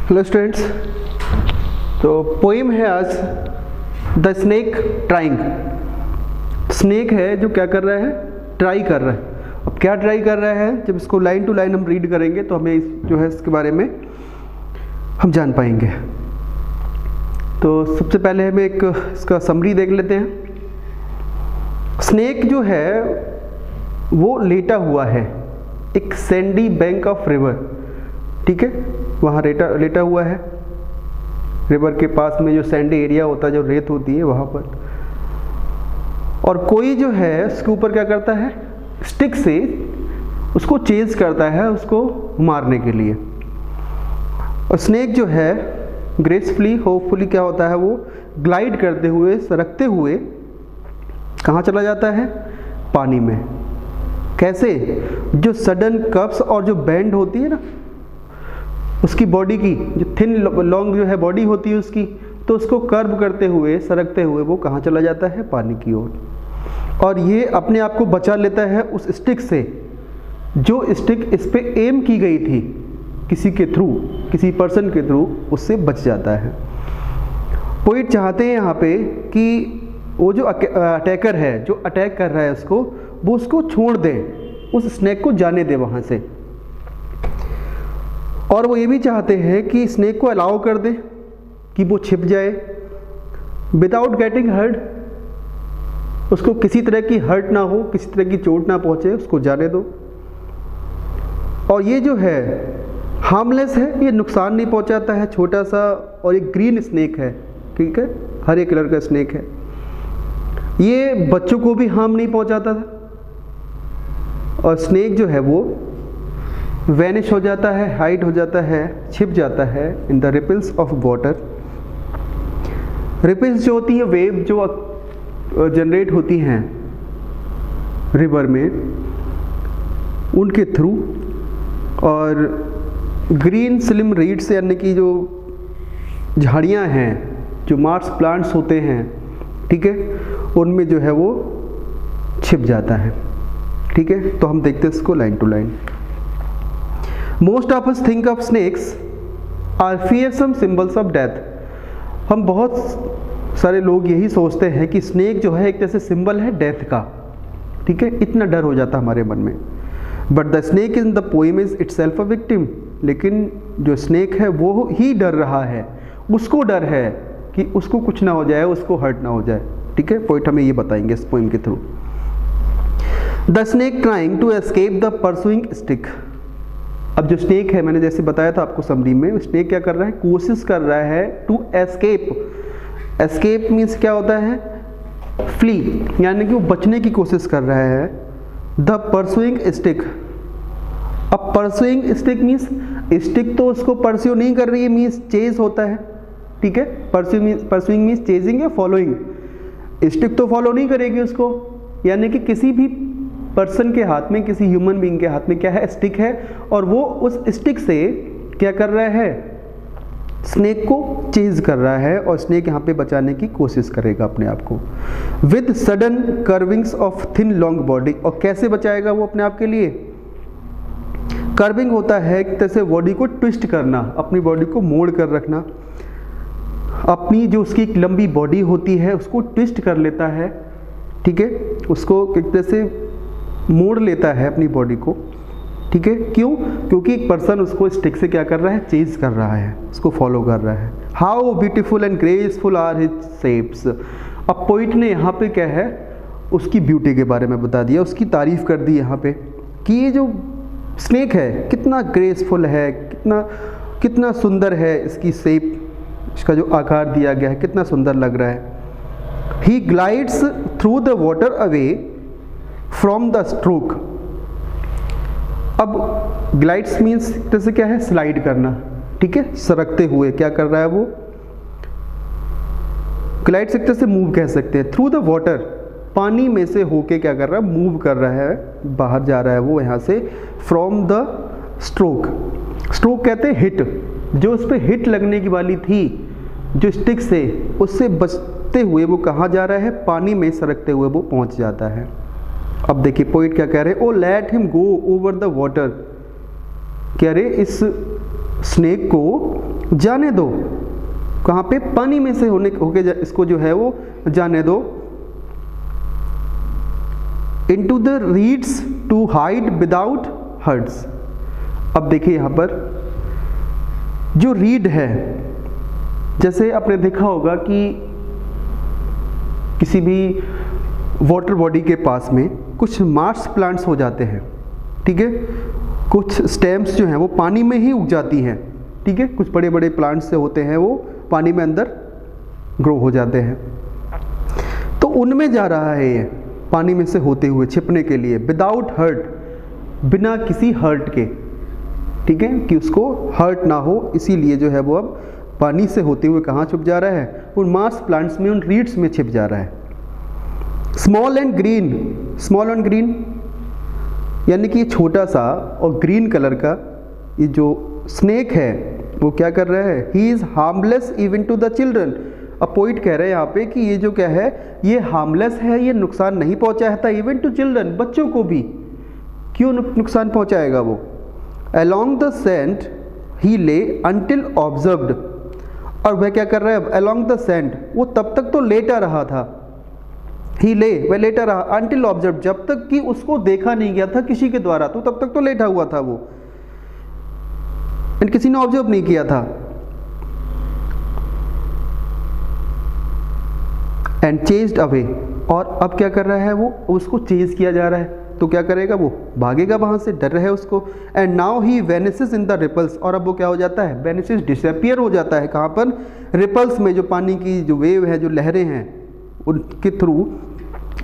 Hello students. तो poem है आज द स्नेक ट्राइंग। स्नेक है जो क्या कर रहा है, ट्राई कर रहा है। अब क्या ट्राई कर रहा है, जब इसको लाइन टू लाइन हम रीड करेंगे तो हमें जो है इसके बारे में हम जान पाएंगे। तो सबसे पहले हम एक इसका समरी देख लेते हैं। स्नेक जो है वो लेटा हुआ है एक सैंडी बैंक ऑफ रिवर, ठीक है, वहाँ लेटा हुआ है रिवर के पास में, जो सैंडी एरिया होता है, जो रेत होती है वहाँ पर। और कोई जो है उसके ऊपर क्या करता है, स्टिक से उसको चेज करता है, उसको मारने के लिए। और स्नेक जो है ग्रेसफुली, होपफुली क्या होता है, वो ग्लाइड करते हुए, सरकते हुए कहाँ चला जाता है, पानी में। कैसे, जो सडन कर्व्स और जो बेंड होती है ना उसकी बॉडी की, जो थिन लॉन्ग जो है बॉडी होती है उसकी, तो उसको कर्व करते हुए, सरकते हुए वो कहाँ चला जाता है, पानी की ओर। और ये अपने आप को बचा लेता है उस स्टिक से, जो स्टिक इस पे एम की गई थी किसी के थ्रू, किसी पर्सन के थ्रू, उससे बच जाता है। पोइट चाहते हैं यहाँ पे कि वो जो अटैकर है, जो अटैक कर रहा है उसको, वो उसको छोड़ दे, उस स्नेक को जाने दे वहाँ से। और वो ये भी चाहते हैं कि स्नेक को अलाउ कर दे कि वो छिप जाए विदाउट गेटिंग हर्ट, उसको किसी तरह की हर्ट ना हो, किसी तरह की चोट ना पहुंचे, उसको जाने दो। और ये जो है हार्मलेस है, ये नुकसान नहीं पहुंचाता है, छोटा सा, और एक ग्रीन स्नेक है, ठीक है, हरे कलर का स्नेक है। ये बच्चों को भी हार्म नहीं पहुंचाता था। और स्नेक जो है वो वैनिश हो जाता है, हाइड हो जाता है, छिप जाता है in the ripples of water. Ripples जो होती है, वेव जो जनरेट होती हैं रिवर में, उनके थ्रू। और ग्रीन स्लिम रीड्स यानी कि जो झाड़ियाँ हैं, जो मार्स प्लांट्स होते हैं, ठीक है, उनमें जो है वो छिप जाता है, ठीक है। तो हम देखते हैं इसको line to line. Most of us think of snakes are fearsome symbols of death। हम बहुत सारे लोग यही सोचते हैं कि स्नेक जो है एक जैसे सिंबल है डेथ का, ठीक है, इतना डर हो जाता हमारे मन में। But the snake in the poem is itself a victim. लेकिन जो स्नेक है वो ही डर रहा है, उसको डर है कि उसको कुछ ना हो जाए, उसको हर्ट ना हो जाए, ठीक है। पॉइंट हमें ये बताएंगे इस पोएम के through. The snake trying to escape the pursuing stick. अब जो स्नेक है, मैंने जैसे बताया था आपको समरी में, स्नेक क्या कर रहा है, कोशिश कर रहा है टू एस्केप। एस्केप मीन्स क्या होता है, फ्ली, यानी कि वो बचने की कोशिश कर रहा है। The pursuing stick. अब परसुइंग स्टिक मीन्स स्टिक तो उसको परस्यू नहीं कर रही है, मीन्स चेज होता है, ठीक है। परसुइंग मीन्स चेजिंग या फॉलोइंग। स्टिक तो फॉलो नहीं करेगी उसको, यानी कि किसी भी पर्सन के हाथ में, किसी ह्यूमन बीइंग के हाथ में क्या है, स्टिक है, और वो उस स्टिक से क्या कर रहा है, स्नेक को चेज कर रहा है, और स्नेक यहाँ पे बचाने की कोशिश करेगा अपने आप को with sudden curvings of thin long body. और कैसे बचाएगा वो अपने आप के लिए, कर्विंग होता है एक तरह से बॉडी को ट्विस्ट करना, अपनी बॉडी को मोड़ कर रखना, अपनी जो उसकी एक लंबी बॉडी होती है उसको ट्विस्ट कर लेता है, ठीक है, उसको एक तरह से मोड़ लेता है अपनी बॉडी को, ठीक है। क्यों, क्योंकि एक पर्सन उसको स्टिक से क्या कर रहा है, चेज कर रहा है, उसको फॉलो कर रहा है। How beautiful and graceful are his shapes. अब पोइट ने यहाँ पे क्या है, उसकी ब्यूटी के बारे में बता दिया, उसकी तारीफ कर दी यहाँ पे कि ये जो स्नेक है कितना ग्रेसफुल है, कितना सुंदर है, इसकी शेप, इसका जो आकार दिया गया है कितना सुंदर लग रहा है। He glides through the water away from the stroke. अब ग्लाइड्स मीन्स जैसे क्या है, स्लाइड करना, ठीक है, सरकते हुए क्या कर रहा है वो, ग्लाइड से एक तरह से मूव कह सकते हैं। थ्रू द वाटर, पानी में से होके क्या कर रहा है, मूव कर रहा है, बाहर जा रहा है वो यहाँ से। फ्रॉम द स्ट्रोक, स्ट्रोक कहते हैं हिट, जो उस पर हिट लगने की वाली थी जो स्टिक से, उससे बचते हुए वो कहाँ जा रहा है, पानी में सरकते हुए वो पहुँच जाता है। अब देखिए पोइट क्या कह रहे हैं, oh let him go over the water. कह रहे इस स्नेक को जाने दो, कहाँ पे, पानी में से होके इसको जो है वो जाने दो। Into the reeds to hide without hurts। अब देखिए यहाँ पर जो रीड है, जैसे आपने देखा होगा कि किसी भी वाटर बॉडी के पास में कुछ मार्श प्लांट्स हो जाते हैं, ठीक है, कुछ स्टेम्स जो हैं वो पानी में ही उग जाती हैं, ठीक है, कुछ बड़े बड़े प्लांट्स से होते हैं वो पानी में अंदर ग्रो हो जाते हैं। तो उनमें जा रहा है ये पानी में से होते हुए छिपने के लिए, विदाउट हर्ट, बिना किसी हर्ट के, ठीक है, कि उसको हर्ट ना हो, इसीलिए जो है वो अब पानी से होते हुए कहाँ छुप जा रहा है, उन मार्श प्लांट्स में, उन रीड्स में छिप जा रहा है। Small and green, small and green यानी कि छोटा सा और ग्रीन कलर का ये जो स्नेक है वो क्या कर रहा है, he is harmless even to the children. अब पोइट कह रहे हैं यहाँ पे कि ये जो क्या है, ये हार्मलेस है, ये नुकसान नहीं पहुंचाता इवन टू चिल्ड्रन, बच्चों को भी क्यों नुकसान पहुंचाएगा वो। अलोंग द सैंड ही ले अनटिल ऑब्जर्व्ड, और वह क्या कर रहा है, अलोंग द सैंड, वो तब तक तो लेटा रहा था, ही ले, वह लेटा रहा, अनटिल ऑब्जर्व्ड, जब तक कि उसको देखा नहीं गया था किसी के द्वारा, तो तब तक तो लेटा हुआ था वो, किसी ने ऑब्जर्व नहीं किया था। एंड चेज्ड अवे, और अब क्या कर रहा है वो, उसको चेज किया जा रहा है, तो क्या करेगा वो, भागेगा वहां से, डर रहा है उसको। And now he vanishes in the ripples, और अब वो क्या हो जाता है, वेनिसेस, डिसअपियर हो जाता है, कहाँ पर, रिपल्स में, जो पानी की जो वेव है, जो लहरें हैं उनके through,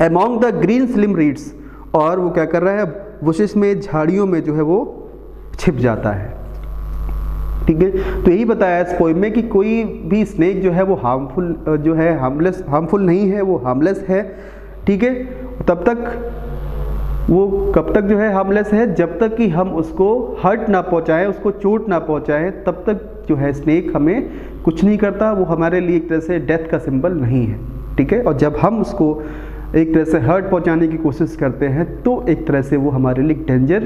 among the green slim reads, और वो क्या कर रहा है, बुशेस में, झाड़ियों में जो है वो छिप जाता है, ठीक है। तो यही बताया इस पोएम में कि कोई भी स्नेक जो है वो हार्मफुल जो है, हार्मफुल नहीं है, वो हार्मलेस है, ठीक है। तब तक वो कब तक जो है हार्मलेस है, जब तक कि हम उसको हर्ट ना पहुंचाएं, उसको चोट ना पहुंचाएं, तब तक जो है स्नेक हमें कुछ नहीं करता, वो हमारे लिए एक तरह से डेथ का सिंबल नहीं है, ठीक है। और जब हम उसको एक तरह से हर्ट पहुंचाने की कोशिश करते हैं तो एक तरह से वो हमारे लिए डेंजर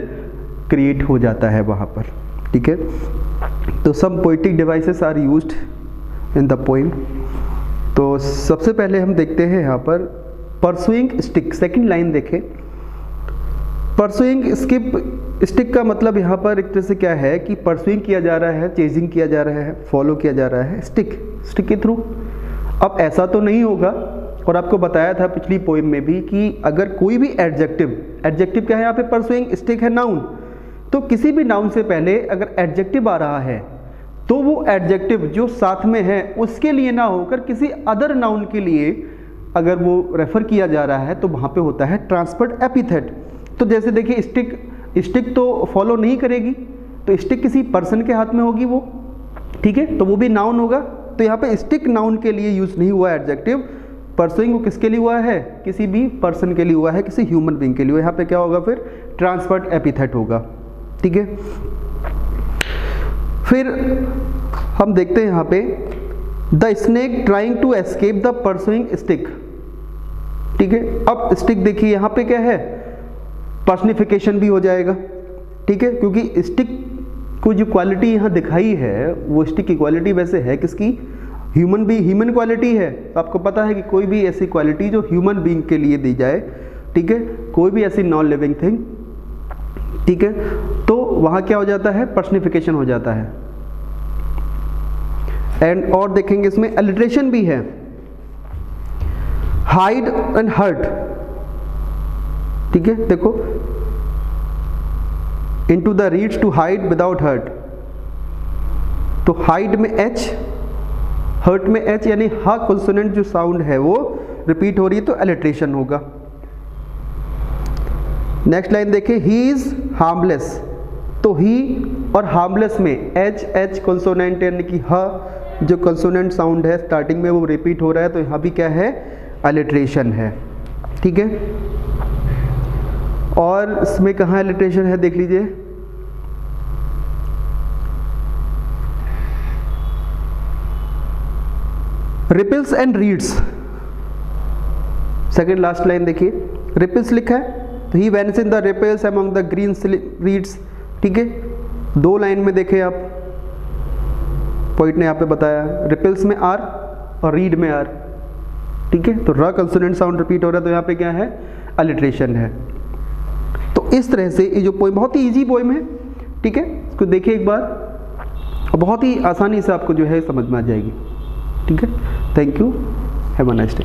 क्रिएट हो जाता है वहाँ पर, ठीक है। तो some poetic devices are used in the poem. तो सबसे पहले हम देखते हैं यहाँ पर परसुइंग स्टिक, सेकंड लाइन देखें। परसुइंग स्टिक का मतलब यहाँ पर एक तरह से क्या है कि परसुइंग किया जा रहा है, चेजिंग किया जा रहा है, फॉलो किया जा रहा है स्टिक के थ्रू। अब ऐसा तो नहीं होगा, और आपको बताया था पिछली पोएम में भी कि अगर कोई भी एडजेक्टिव क्या है यहाँ पे, परसुइंग स्टिक है नाउन, तो किसी भी नाउन से पहले अगर एडजेक्टिव आ रहा है तो वो एडजेक्टिव जो साथ में है उसके लिए ना होकर किसी अदर नाउन के लिए अगर वो रेफर किया जा रहा है तो वहाँ पे होता है ट्रांसफर्ड एपिथेट। तो जैसे देखिए स्टिक तो फॉलो नहीं करेगी, तो स्टिक किसी पर्सन के हाथ में होगी वो, ठीक है, तो वो भी नाउन होगा। तो यहाँ पे स्टिक नाउन के लिए यूज नहीं हुआ एडजेक्टिव, परसुइंग वो किसके लिए हुआ है, किसी भी पर्सन के लिए हुआ है, किसी ह्यूमन बीइंग के लिए। यहाँ पे क्या होगा फिर, ट्रांसफर्ड एपिथेट होगा, ठीक है। फिर हम देखते हैं यहाँ पे the snake trying to escape the pursuing stick, ठीक है। अब स्टिक देखिए यहाँ पे क्या है, पर्सनिफिकेशन भी हो जाएगा, ठीक है, क्योंकि स्टिक को जो क्वालिटी यहाँ दिखाई है वो स्टिक की क्वालिटी वैसे है किसकी, ह्यूमन क्वालिटी है। तो आपको पता है कि कोई भी ऐसी क्वालिटी जो ह्यूमन बीइंग के लिए दी जाए, ठीक है, कोई भी ऐसी नॉन लिविंग थिंग, ठीक है, तो वहाँ क्या हो जाता है, पर्सनिफिकेशन हो जाता है। एंड और देखेंगे इसमें अलिट्रेशन भी है, हाइड एंड हर्ट, ठीक है, देखो into the reeds to hide without hurt, तो हाइड में एच, हर्ट में एच, यानी हा कॉन्सोनेंट जो साउंड है वो रिपीट हो रही है तो अलिट्रेशन होगा। नेक्स्ट लाइन देखिए, ही इज हार्मलेस, तो ही और हार्मलेस में एच कॉन्सोनेंट यानी कि ह जो कॉन्सोनेंट साउंड है स्टार्टिंग में वो रिपीट हो रहा है, तो यहाँ भी क्या है, अलिट्रेशन है, ठीक है। और इसमें कहाँ अलिट्रेशन है देख लीजिए, ripples and reeds, second last line देखिए, रिपल्स लिखा है तो he vanish in the ripples among the green reeds, ठीक है। दो लाइन में देखें आप, पोइट ने यहाँ पे बताया, रिपल्स में आर और रीड में आर, ठीक है। तो र कंसोनेंट साउंड रिपीट हो रहा है, तो यहाँ पे क्या है, अलिट्रेशन है। तो इस तरह से ये जो पोइम बहुत ही इजी पोइम है, ठीक है, इसको देखिए एक बार, और बहुत ही आसानी से आपको जो है समझ में आ जाएगी, ठीक है। Thank you, have a nice day.